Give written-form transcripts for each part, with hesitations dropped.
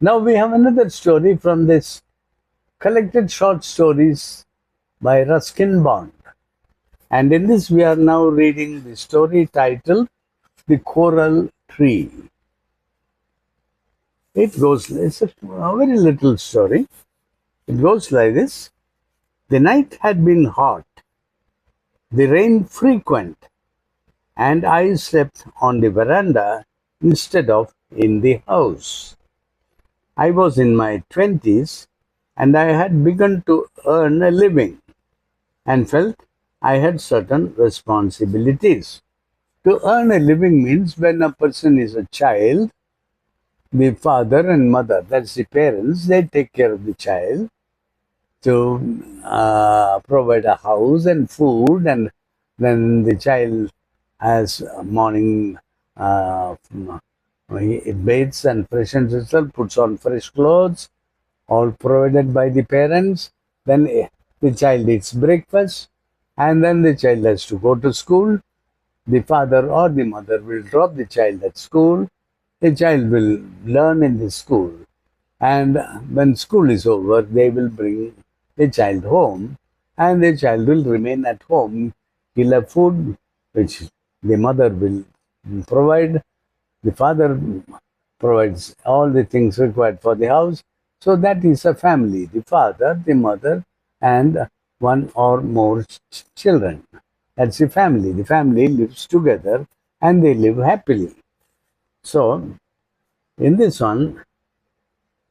Now we have another story from this collected short stories by Ruskin Bond. And in this, we are now reading the story titled The Coral Tree. It's a very little story. It goes like this. The night had been hot, the rain frequent, and I slept on the veranda instead of in the house. I was in my 20s and I had begun to earn a living and felt I had certain responsibilities. To earn a living means when a person is a child, the father and mother, that's the parents, they take care of the child to provide a house and food, and then the child has morning he bathes and freshens himself, puts on fresh clothes, all provided by the parents. Then the child eats breakfast, and then the child has to go to school. The father or the mother will drop the child at school. The child will learn in the school. And when school is over, they will bring the child home, and the child will remain at home. He'll have food, which the mother will provide. The father provides all the things required for the house. So that is a family, the father, the mother, and one or more children. That's the family. The family lives together and they live happily. So, in this one,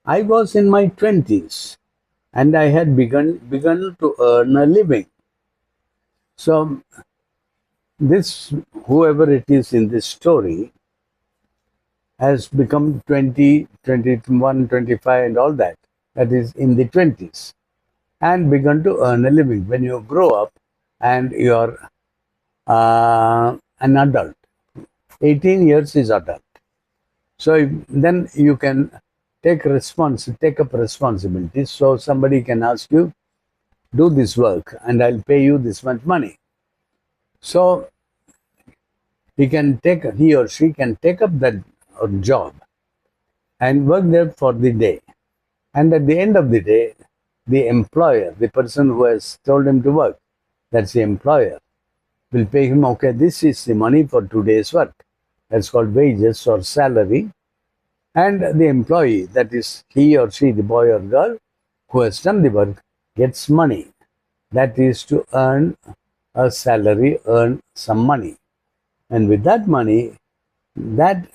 I was in my 20s and I had begun to earn a living. So, this, whoever it is in this story, has become 20, 21, 25, and all that. That is in the 20s and begun to earn a living. When you grow up and you are an adult, 18 years is adult. So then you can take up responsibilities. So somebody can ask you, do this work and I'll pay you this much money. So he or she can take up that job and work there for the day. And at the end of the day, the employer, the person who has told him to work, that's the employer, will pay him, okay, this is the money for today's work. That's called wages or salary. And the employee, that is he or she, the boy or girl, who has done the work, gets money. That is to earn a salary, earn some money. And with that money, that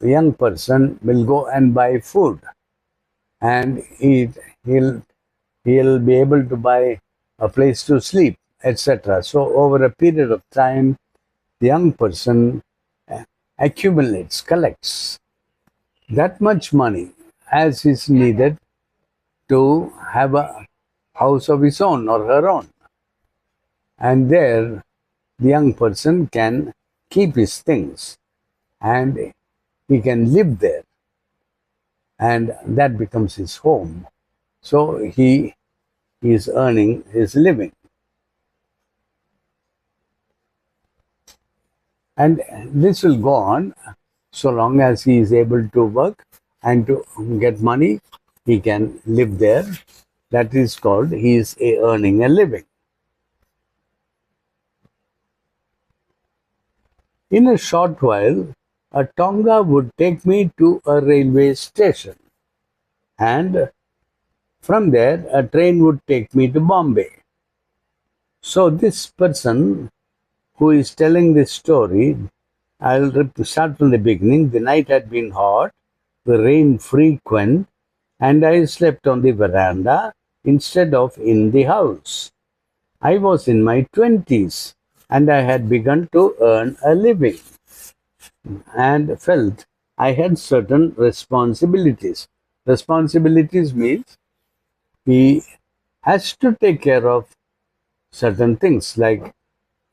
young person will go and buy food and eat. He'll be able to buy a place to sleep, etc. So over a period of time, the young person accumulates, collects that much money as is needed to have a house of his own or her own. And there, the young person can keep his things and he can live there. And that becomes his home. So he is earning his living. And this will go on so long as he is able to work and to get money, he can live there. That is called he is earning a living. In a short while, a Tonga would take me to a railway station, and from there, a train would take me to Bombay. So this person who is telling this story, I'll start from the beginning. The night had been hot, the rain frequent, and I slept on the veranda instead of in the house. I was in my 20s and I had begun to earn a living and felt I had certain responsibilities. Responsibilities means he has to take care of certain things like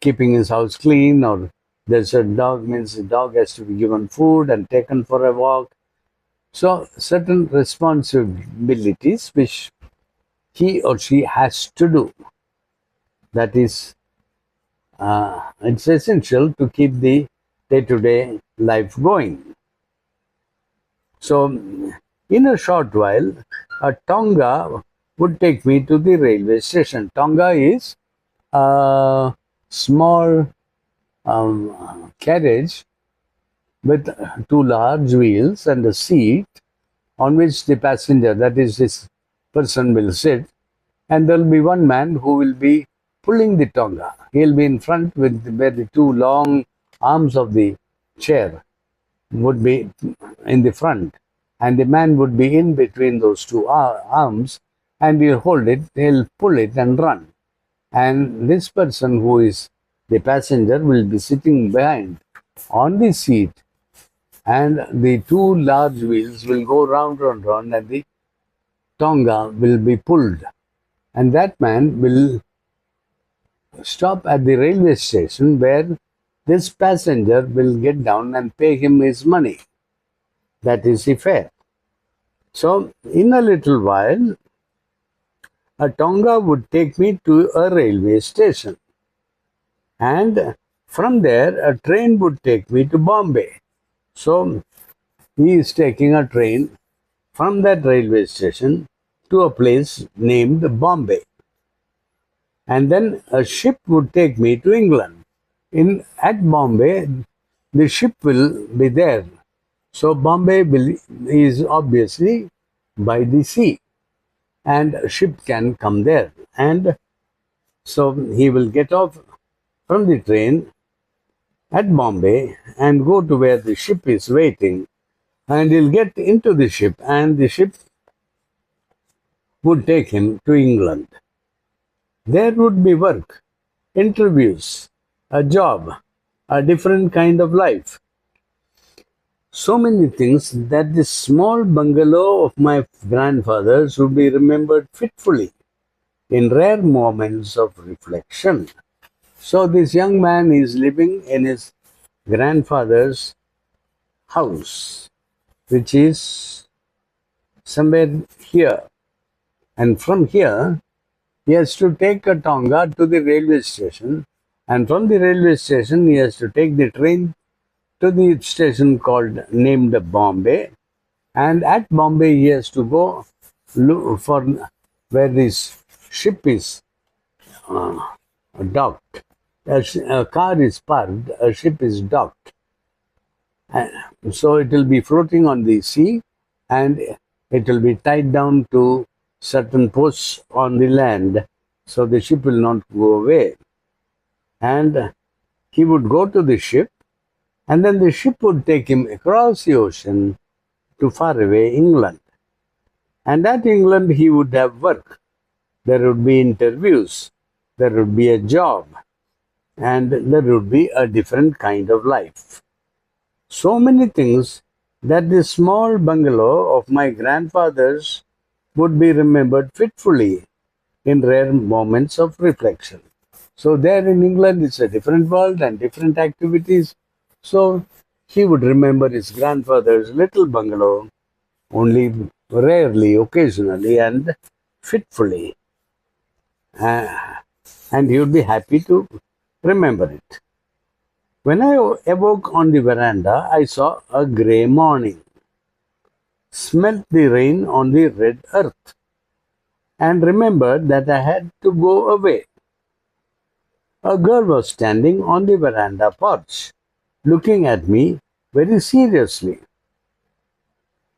keeping his house clean, or there's a dog, means the dog has to be given food and taken for a walk. So certain responsibilities which he or she has to do. That is, it's essential to keep the day-to-day life going. So In a short while, a tonga would take me to the railway station. Tonga is a small carriage with two large wheels and a seat on which the passenger, that is this person, will sit, and there will be one man who will be pulling the tonga. He'll be in front with where the two long arms of the chair would be in the front, and the man would be in between those two arms, and he'll hold it, he'll pull it and run. And this person who is the passenger will be sitting behind on the seat, and the two large wheels will go round and round, and the tonga will be pulled. And that man will stop at the railway station where this passenger will get down and pay him his money. That is the fare. So, in a little while, a tonga would take me to a railway station. And from there, a train would take me to Bombay. So, he is taking a train from that railway station to a place named Bombay. And then a ship would take me to England. At Bombay, the ship will be there. So Bombay is obviously by the sea, and a ship can come there. And so he will get off from the train at Bombay and go to where the ship is waiting, and he'll get into the ship, and the ship would take him to England. There would be work, interviews, a job, a different kind of life. So many things that this small bungalow of my grandfather's would be remembered fitfully in rare moments of reflection. So this young man is living in his grandfather's house, which is somewhere here. And from here, he has to take a tonga to the railway station, and from the railway station, he has to take the train to the station named Bombay, and at Bombay he has to go look for where this ship is docked. A car is parked, a ship is docked. So it will be floating on the sea, and it will be tied down to certain posts on the land, so the ship will not go away. And he would go to the ship, and then the ship would take him across the ocean to faraway England. And at England, he would have work. There would be interviews. There would be a job. And there would be a different kind of life. So many things that this small bungalow of my grandfather's would be remembered fitfully in rare moments of reflection. So there in England, it's a different world and different activities. So he would remember his grandfather's little bungalow only rarely, occasionally, and fitfully. And he would be happy to remember it. When I awoke on the veranda, I saw a grey morning, smelt the rain on the red earth, and remembered that I had to go away. A girl was standing on the veranda porch, looking at me very seriously.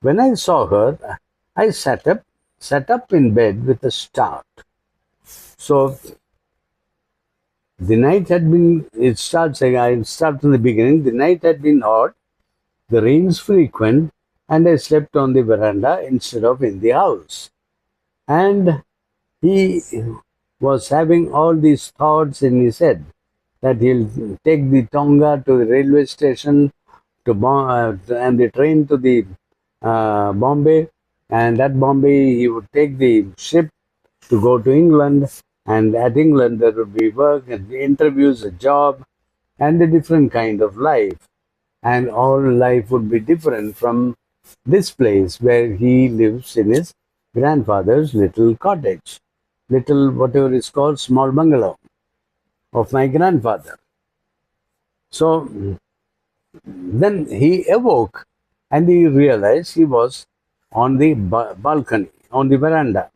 When I saw her, I sat up in bed with a start. So the night had been, I start from the beginning, the night had been hot, the rains frequent, and I slept on the veranda instead of in the house. And he was having all these thoughts in his head that he'll take the tonga to the railway station and the train to the Bombay, and at Bombay he would take the ship to go to England, and at England there would be work and the interviews, a job, and a different kind of life, and all life would be different from this place where he lives in his grandfather's little cottage, little whatever is called small bungalow of my grandfather. So then he awoke and he realized he was on the balcony, on the veranda.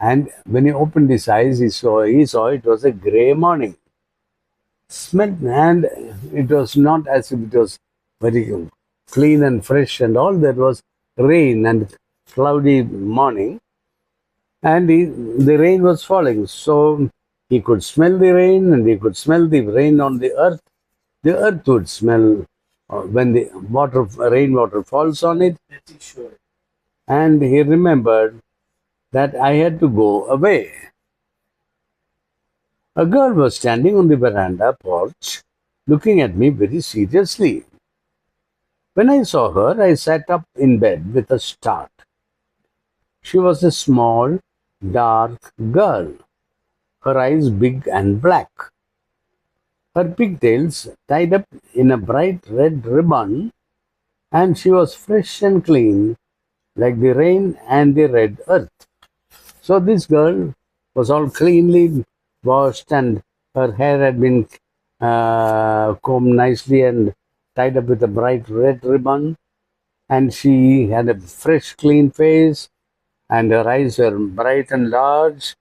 And when he opened his eyes, he saw it was a grey morning. Smelled, and it was not as if it was very clean and fresh and all. There was rain and cloudy morning, and the rain was falling. So he could smell the rain, and he could smell the rain on the earth. The earth would smell when the rainwater falls on it. And he remembered that I had to go away. A girl was standing on the veranda porch, looking at me very seriously. When I saw her, I sat up in bed with a start. She was a small, dark girl, her eyes big and black, her pigtails tied up in a bright red ribbon, and she was fresh and clean, like the rain and the red earth. So this girl was all cleanly washed, and her hair had been combed nicely and tied up with a bright red ribbon, and she had a fresh, clean face, and her eyes were bright and large.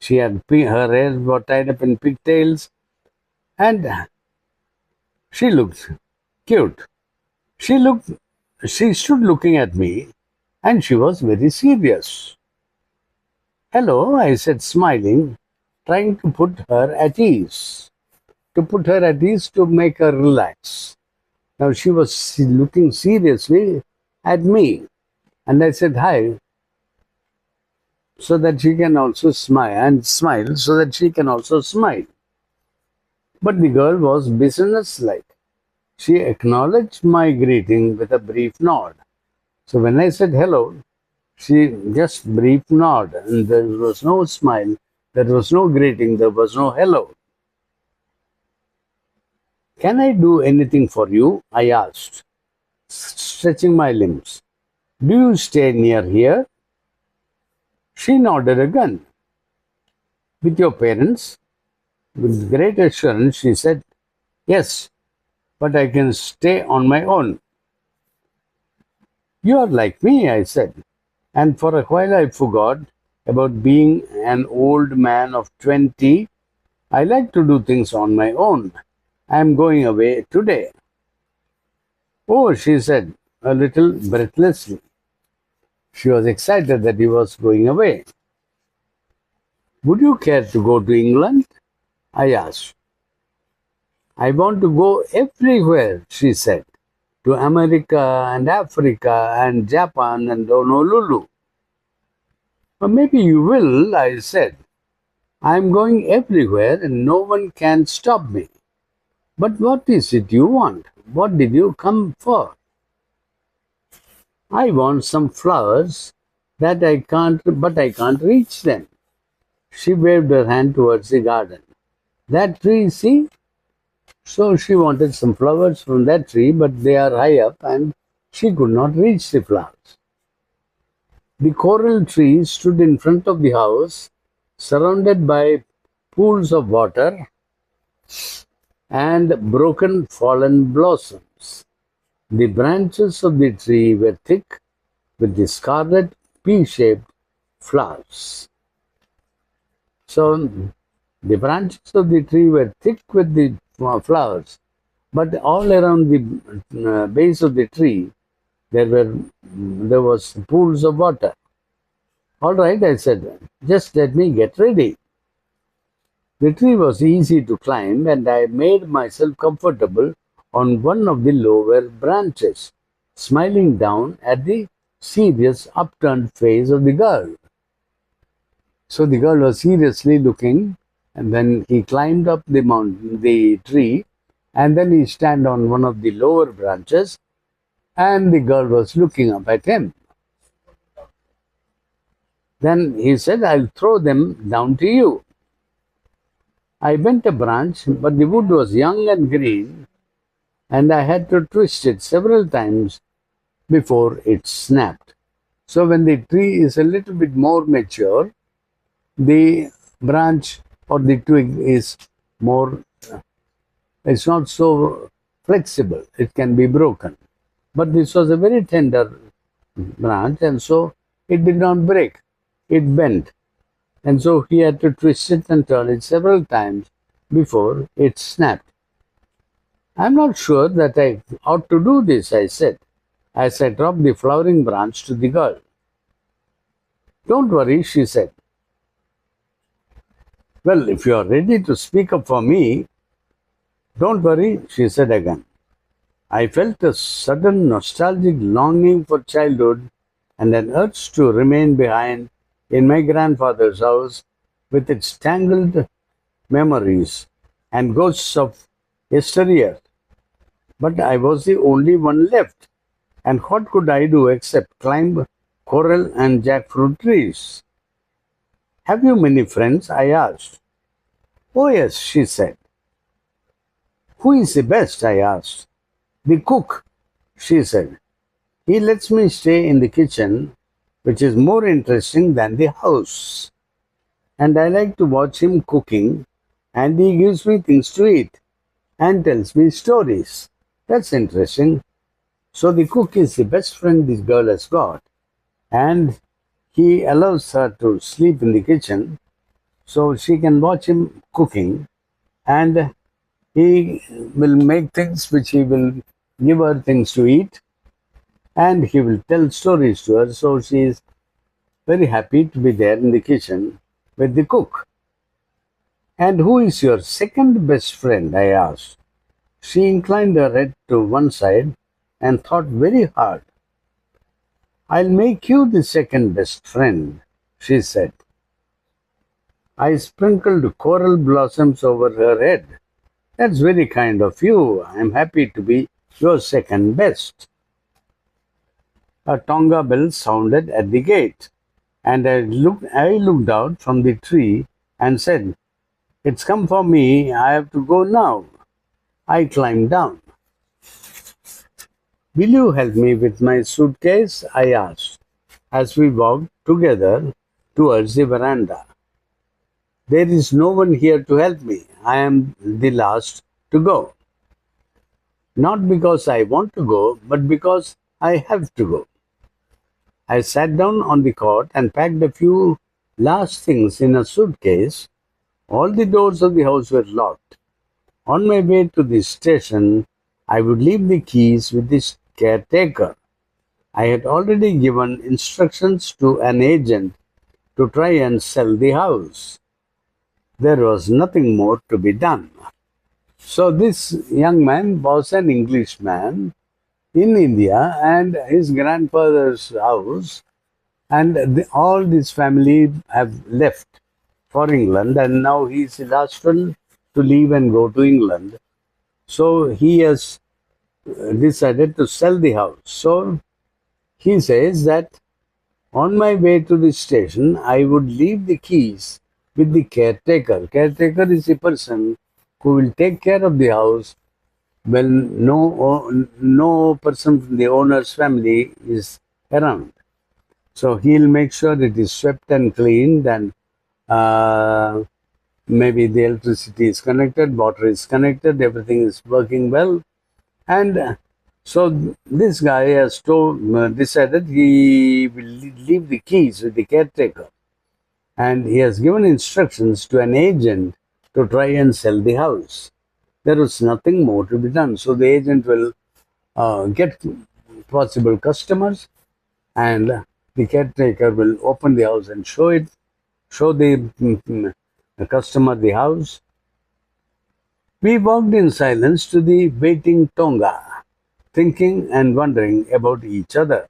She had her hair was tied up in pigtails, and she looked cute. She looked, she stood looking at me, and she was very serious. Hello, I said, smiling, trying to put her at ease. To make her relax. Now she was looking seriously at me, and I said hi, so that she can also smile, so that she can also smile. But the girl was businesslike. She acknowledged my greeting with a brief nod. So when I said hello, she just brief nod, and there was no smile, there was no greeting, there was no hello. Can I do anything for you? I asked, stretching my limbs. Do you stay near here? She nodded again. With your parents? With great assurance, she said, yes, but I can stay on my own. You are like me, I said, and for a while I forgot about being an old man of 20. I like to do things on my own. I am going away today. Oh, she said, a little breathlessly. She was excited that he was going away. Would you care to go to England? I asked. I want to go everywhere, she said, to America and Africa and Japan and Honolulu. Well, maybe you will, I said. I am going everywhere and no one can stop me. But what is it you want? What did you come for? I want some flowers but I can't reach them. She waved her hand towards the garden. That tree, see? So she wanted some flowers from that tree, but they are high up and she could not reach the flowers. The coral tree stood in front of the house, surrounded by pools of water and broken fallen blossoms. The branches of the tree were thick with the scarlet pea-shaped flowers. So the branches of the tree were thick with the flowers, but all around the base of the tree there was pools of water. All right, I said, just let me get ready. The tree was easy to climb, and I made myself comfortable on one of the lower branches, smiling down at the serious upturned face of the girl. So the girl was seriously looking, and then he climbed up the tree, and then he stand on one of the lower branches, and the girl was looking up at him. Then he said, I'll throw them down to you. I bent a branch, but the wood was young and green, and I had to twist it several times before it snapped. So when the tree is a little bit more mature, the branch or the twig is more, it's not so flexible, it can be broken. But this was a very tender branch, and so it did not break. It bent, and so he had to twist it and turn it several times before it snapped. I'm not sure that I ought to do this, I said, as I dropped the flowering branch to the girl. Don't worry, she said. Well, if you are ready to speak up for me, don't worry, she said again. I felt a sudden nostalgic longing for childhood and an urge to remain behind in my grandfather's house with its tangled memories and ghosts of yesteryear. But I was the only one left, and what could I do except climb coral and jackfruit trees? Have you many friends? I asked. Oh, yes, she said. Who is the best? I asked. The cook, she said. He lets me stay in the kitchen, which is more interesting than the house. And I like to watch him cooking, and he gives me things to eat and tells me stories. That's interesting. So the cook is the best friend this girl has got, and he allows her to sleep in the kitchen so she can watch him cooking, and he will make things which he will give her things to eat, and he will tell stories to her. So she is very happy to be there in the kitchen with the cook. And who is your second best friend? I asked. She inclined her head to one side and thought very hard. I'll make you the second best friend, she said. I sprinkled coral blossoms over her head. That's very kind of you. I'm happy to be your second best. A Tonga bell sounded at the gate, and I looked out from the tree and said, It's come for me. I have to go now. I climbed down. Will you help me with my suitcase? I asked, as we walked together towards the veranda. There is no one here to help me. I am the last to go. Not because I want to go, but because I have to go. I sat down on the cot and packed a few last things in a suitcase. All the doors of the house were locked. On my way to the station, I would leave the keys with the caretaker. I had already given instructions to an agent to try and sell the house. There was nothing more to be done. So this young man was an Englishman in India, and his grandfather's house, and all this family have left for England, and now he's the last one to leave and go to England. So he has decided to sell the house. So he says that on my way to the station, I would leave the keys with the caretaker. Caretaker is the person who will take care of the house when no person from the owner's family is around. So he'll make sure it is swept and cleaned, and uh, maybe the electricity is connected, water is connected, everything is working well. And so this guy has decided he will leave the keys with the caretaker, and he has given instructions to an agent to try and sell the house. There was nothing more to be done. So the agent will get possible customers, and the caretaker will open the house and show the customer the house. We walked in silence to the waiting Tonga, thinking and wondering about each other.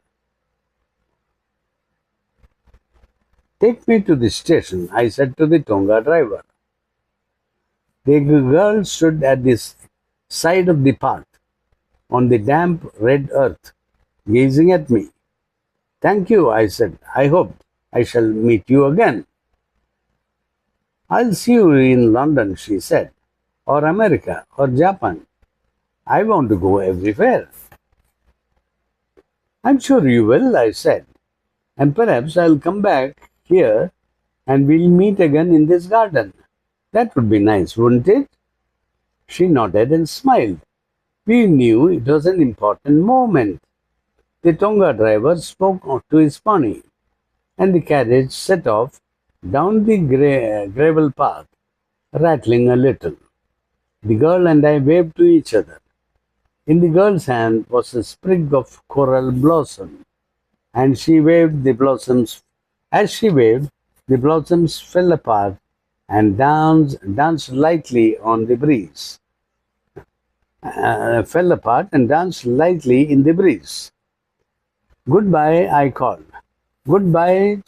Take me to the station, I said to the Tonga driver. The girl stood at the side of the path on the damp red earth, gazing at me. Thank you, I said. I hope I shall meet you again. I'll see you in London, she said, or America, or Japan. I want to go everywhere. I'm sure you will, I said, and perhaps I'll come back here and we'll meet again in this garden. That would be nice, wouldn't it? She nodded and smiled. We knew it was an important moment. The Tonga driver spoke to his pony, and the carriage set off down the gravel path, rattling a little. The girl and I waved to each other. In the girl's hand was a sprig of coral blossom, and she waved the blossoms. As she waved, the blossoms fell apart and danced lightly on the breeze. Fell apart and danced lightly in the breeze. Goodbye, I called. Goodbye,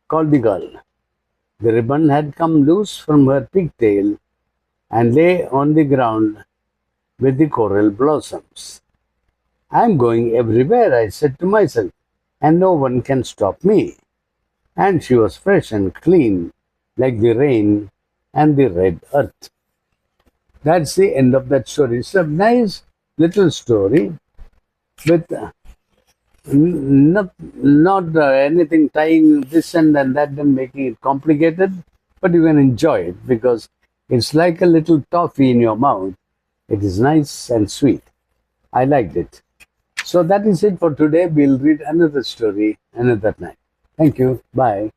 called the girl. The ribbon had come loose from her pigtail and lay on the ground with the coral blossoms. I'm going everywhere, I said to myself, and no one can stop me. And she was fresh and clean, like the rain and the red earth. That's the end of that story. It's a nice little story with not anything tying this and that and making it complicated, but you can enjoy it because it's like a little toffee in your mouth. It is nice and sweet. I liked it. So that is it for today. We'll read another story another night. Thank you. Bye.